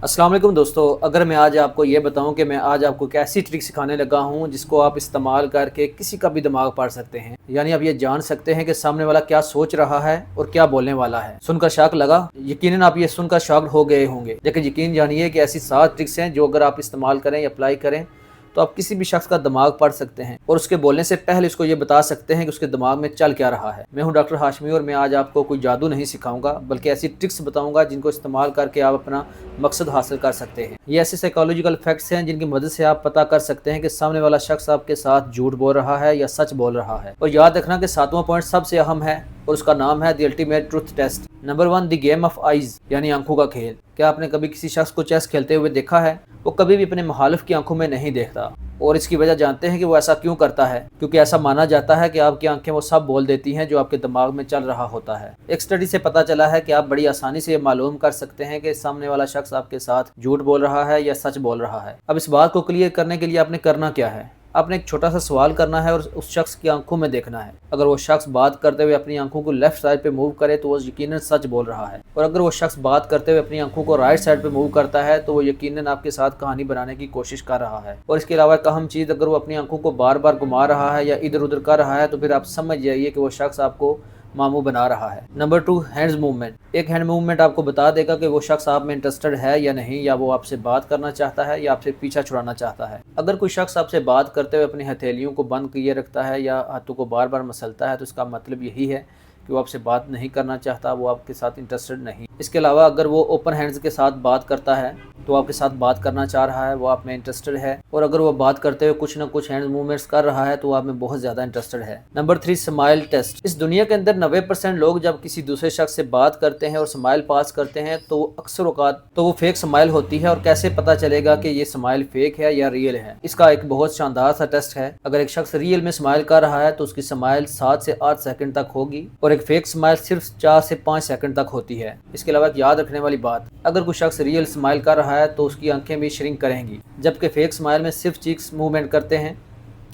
अस्सलाम वालेकुम दोस्तों, अगर मैं आज आपको ये बताऊं कि मैं आज आपको एक ऐसी ट्रिक सिखाने लगा हूं जिसको आप इस्तेमाल करके किसी का भी दिमाग पढ़ सकते हैं। यानी आप ये जान सकते हैं कि सामने वाला क्या सोच रहा है और क्या बोलने वाला है। सुनकर शॉक लगा? यकीनन आप ये सुनकर शॉक्ड हो गए होंगे, लेकिन यकीन जानिए कि ऐसी 7 ट्रिक्स हैं जो अगर आप इस्तेमाल करें या अप्लाई करें तो आप किसी भी शख्स का दिमाग पढ़ सकते हैं और उसके बोलने से पहले उसको ये बता सकते हैं कि उसके दिमाग में चल क्या रहा है। मैं हूं डॉक्टर हाशमी और मैं आज आपको कोई जादू नहीं सिखाऊंगा, बल्कि ऐसी ट्रिक्स बताऊंगा जिनको इस्तेमाल करके आप अपना मकसद हासिल कर सकते हैं। ये ऐसे साइकोलॉजिकल फैक्ट्स हैं जिनकी मदद से आप पता कर सकते हैं कि सामने वाला शख्स आपके साथ झूठ बोल रहा है या सच बोल रहा है। और याद रखना कि 7वां पॉइंट सबसे अहम है और उसका नाम है the ultimate truth test. Number 1, the game of eyes, यानी आंखों का खेल। क्या आपने कभी किसी शख्स को चेस खेलते हुए देखा है? वो कभी भी अपने मुखालिफ की आंखों में नहीं देखता, और इसकी वजह जानते हैं कि वो ऐसा क्यों करता है? क्योंकि ऐसा माना जाता है कि आपकी आंखें वो सब बोल देती हैं जो आपके दिमाग में चल रहा होता है। एक स्टडी से पता चला है कि आप बड़ी आसानी से ये मालूम कर सकते हैं कि सामने वाला शख्स आपके साथ झूठ बोल रहा है या सच बोल रहा है। अब इस बात को क्लियर करने के लिए आपने करना क्या है? आपने एक छोटा सा सवाल करना है और उस शख्स की आंखों में देखना है। अगर वो शख्स बात करते हुए अपनी आंखों को लेफ्ट साइड पे मूव करे तो वो यकीनन सच बोल रहा है, और अगर वो शख्स बात करते हुए अपनी आंखों को राइट साइड पे मूव करता है तो वो यकीनन आपके साथ कहानी बनाने की कोशिश कर रहा है। और इसके अलावा एक अहम चीज़, अगर वो अपनी आंखों को बार बार घुमा रहा है या इधर उधर कर रहा है तो फिर आप समझ जाइए कि वो शख्स आपको मामू बना रहा है। Number 2, hands movement. एक हैंड मूवमेंट आपको बता देगा कि वो शख्स आप में इंटरेस्टेड है या नहीं, या वो आपसे बात करना चाहता है या आपसे पीछा छुड़ाना चाहता है। अगर कोई शख्स आपसे बात करते हुए अपनी हथेलियों को बंद किए रखता है या हाथों को बार बार मसलता है तो इसका मतलब यही है कि वो आपसे बात नहीं करना चाहता, वो आपके साथ इंटरेस्टेड नहीं। इसके अलावा अगर वो ओपन हैंड्स के साथ बात करता है तो आपके साथ बात करना चाह रहा है, वो आप में इंटरेस्टेड है। और अगर वो बात करते हुए कुछ ना कुछ हैंड मूवमेंट्स कर रहा है तो वो आप में बहुत ज़्यादा इंटरेस्टेड है। Number 3, smile test. इस दुनिया के अंदर 90% लोग जब किसी दूसरे शख्स से बात करते हैं और स्माइल पास करते हैं तो अक्सर औकात तो वो फेक स्माइल होती है। और कैसे पता चलेगा कि ये स्माइल फेक है या रियल है? इसका एक बहुत शानदार सा टेस्ट है। अगर एक शख्स रियल में स्माइल कर रहा है तो उसकी स्माइल 7 से 8 सेकंड तक होगी, और एक फेक स्माइल सिर्फ 4 से 5 सेकंड तक होती है। इसके अलावा याद रखने वाली बात, अगर कोई शख्स रियल स्माइल कर रहा है तो उसकी आंखें भी श्रिंक करेंगी, जबकि फेक स्माइल में सिर्फ चीक्स मूवमेंट करते हैं,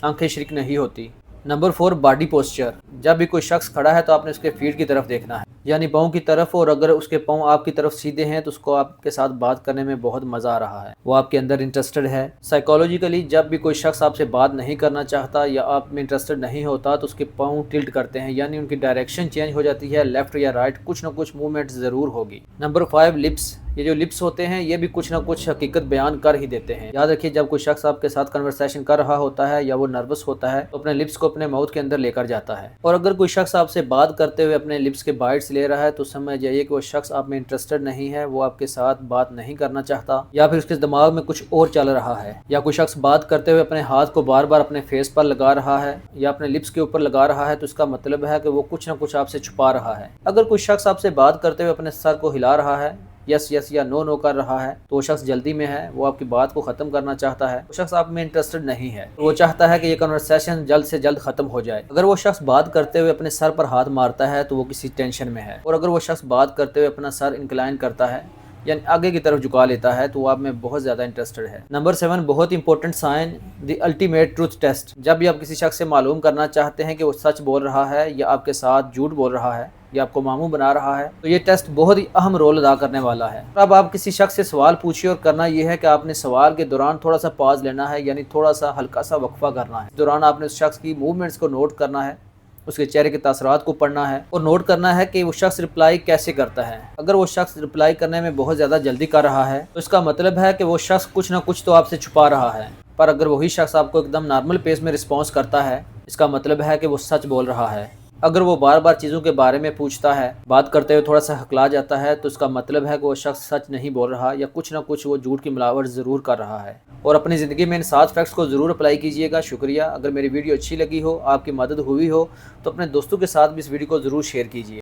आंखें श्रिंक नहीं होती। Number 4, body posture. जब भी कोई शख्स खड़ा है तो आपने उसके फीट की तरफ देखना है, यानी पाँव की तरफ, और अगर उसके पाँव आपकी तरफ सीधे हैं तो उसको आपके साथ बात करने में बहुत मज़ा आ रहा है, वो आपके अंदर इंटरेस्टेड है। साइकोलॉजिकली जब भी कोई शख्स आपसे बात नहीं करना चाहता या आप में इंटरेस्टेड नहीं होता तो उसके पाँव टिल्ट करते हैं, यानी उनकी डायरेक्शन चेंज हो जाती है, लेफ्ट या राइट, कुछ ना कुछ मूवमेंट ज़रूर होगी। Number 5, lips. ये जो लिप्स होते हैं ये भी कुछ ना कुछ हकीकत बयान कर ही देते हैं। याद रखिए, जब कोई शख्स आपके साथ कन्वर्सेशन कर रहा होता है या वो नर्वस होता है तो अपने लिप्स को अपने माउथ के अंदर लेकर जाता है। और अगर कोई शख्स आपसे बात करते हुए अपने लिप्स के बाइट्स ले रहा है तो समझ जाइए कि वो शख्स आप में इंटरेस्टेड नहीं है, वो आपके साथ बात नहीं करना चाहता, या फिर उसके दिमाग में कुछ और चल रहा है। या कोई शख्स बात करते हुए अपने हाथ को बार बार अपने फेस पर लगा रहा है या अपने लिप्स के ऊपर लगा रहा है तो इसका मतलब है कि वो कुछ ना कुछ आपसे छुपा रहा है। अगर कोई शख्स आपसे बात करते हुए अपने सर को हिला रहा है, यस यस या नो नो कर रहा है, तो वो शख्स जल्दी में है, वो आपकी बात को ख़त्म करना चाहता है। वो शख्स आप में इंटरेस्टेड नहीं है, वो चाहता है कि ये कन्वर्सेशन जल्द से जल्द ख़त्म हो जाए। अगर वो शख्स बात करते हुए अपने सर पर हाथ मारता है तो वो किसी टेंशन में है, और अगर वो शख्स बात करते हुए अपना सर इंक्लाइन करता है यानी आगे की तरफ झुका लेता है तो वो आप में बहुत ज़्यादा इंटरेस्टेड है। नंबर 7, बहुत important sign, the ultimate truth test. जब भी आप किसी शख्स से मालूम करना चाहते हैं कि वो सच बोल रहा है या आपके साथ झूठ बोल रहा है या आपको मामू बना रहा है, तो ये टेस्ट बहुत ही अहम रोल अदा करने वाला है। अब आप किसी शख्स से सवाल पूछिए और करना ये है कि आपने सवाल के दौरान थोड़ा सा पॉज लेना है, यानी थोड़ा सा हल्का सा वक्फा करना है। इस दौरान आपने उस शख्स की मूवमेंट्स को नोट करना है, उसके चेहरे के तासरात को पढ़ना है और नोट करना है कि वो शख्स रिप्लाई कैसे करता है। अगर वो शख्स रिप्लाई करने में बहुत ज़्यादा जल्दी कर रहा है तो इसका मतलब है कि वो शख्स कुछ ना कुछ तो आपसे छुपा रहा है। पर अगर वही शख्स आपको एकदम नॉर्मल पेस में रिस्पॉन्स करता है, इसका मतलब है कि वो सच बोल रहा है। अगर वो बार बार चीज़ों के बारे में पूछता है, बात करते हुए थोड़ा सा हकला जाता है, तो इसका मतलब है कि वो शख्स सच नहीं बोल रहा या कुछ ना कुछ वो झूठ की मिलावट ज़रूर कर रहा है। और अपनी ज़िंदगी में इन 7 फैक्ट्स को ज़रूर अप्लाई कीजिएगा। शुक्रिया। अगर मेरी वीडियो अच्छी लगी हो, आपकी मदद हुई हो तो अपने दोस्तों के साथ भी इस वीडियो को ज़रूर शेयर कीजिए।